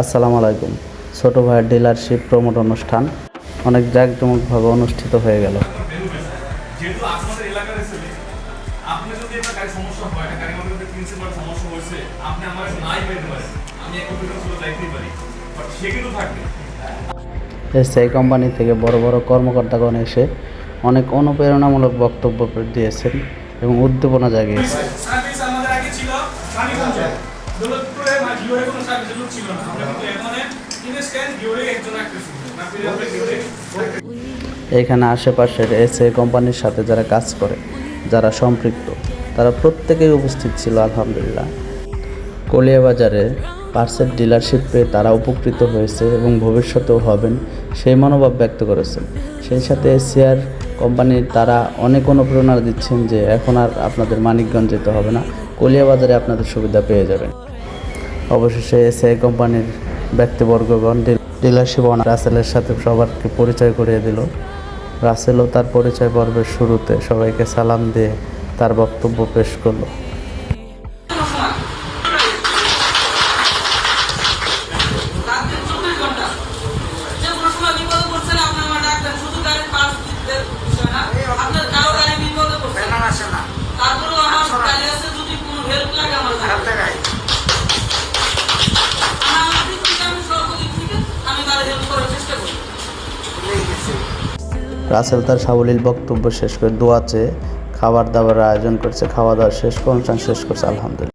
আসসালামু আলাইকুম। ছোট ভাইয়ের ডিলারশিপ প্রমোট অনুষ্ঠান অনেক জাঁকজমকভাবে অনুষ্ঠিত হয়ে গেল। যেহেতু আপনাদের এলাকার ছেলে, আপনি যদি একটা গাড়ি সমস্যা হয়, একটা গাড়ির মধ্যে প্রিন্সিপাল সমস্যা হয়েছে, আপনি আমার নাই পেতে পারেন, আমি এক কম্পিউটার চলে যাইতেই পারি, বাট সে কিন্তু থাকবে। এসআই কোম্পানি থেকে বড় বড় কর্মকর্তাগণ এসে অনেক অনুপ্রেরণামূলক বক্তব্য দিয়েছেন এবং উদ্দীপনা জাগিয়েছেন। সার্ভিস আমাদের আগে ছিল রানীগঞ্জে, দৌলতপুরে ভিওরে কোনো সার্ভিসের লোক ছিল না। আমরা কিন্তু এখন ইনস্ট্যান্ট ভিওরে একজন রাখতেছি, না ফিরে আমরা ভিওরে। এখানে আশেপাশের এসআই কোম্পানির সাথে যারা কাজ করে, যারা সম্পৃক্ত, তারা প্রত্যেকেই উপস্থিত ছিল আলহামদুলিল্লাহ। কলিয়াবাজারে পার্সেল ডিলারশিপ পেয়ে তারা উপকৃত হয়েছে এবং ভবিষ্যতেও হবেন সেই মনোভাব ব্যক্ত করেছেন। সেই সাথে এসিআর কোম্পানির তারা অনেক অনুপ্রেরণা দিচ্ছেন যে এখন আর আপনাদের মানিকগঞ্জ যেতে হবে না, কলিয়াবাজারে আপনাদের সুবিধা পেয়ে যাবেন। অবশেষে এসিআই কোম্পানির ব্যক্তিবর্গগণ ডিলারশিপ ওনার রাসেলের সাথে সবারকে পরিচয় করিয়ে দিল। রাসেলও তার পরিচয় পর্বের শুরুতে সবাইকে সালাম দিয়ে তার বক্তব্য পেশ করলো। রাসেল তার সাবলীল বক্তব্য শেষ করে দোয়া চেয়ে খাবার দাবার আয়োজন করছে। খাওয়া দাওয়া শেষ করে অনুষ্ঠান শেষ করছে আলহামদুলিল্লাহ।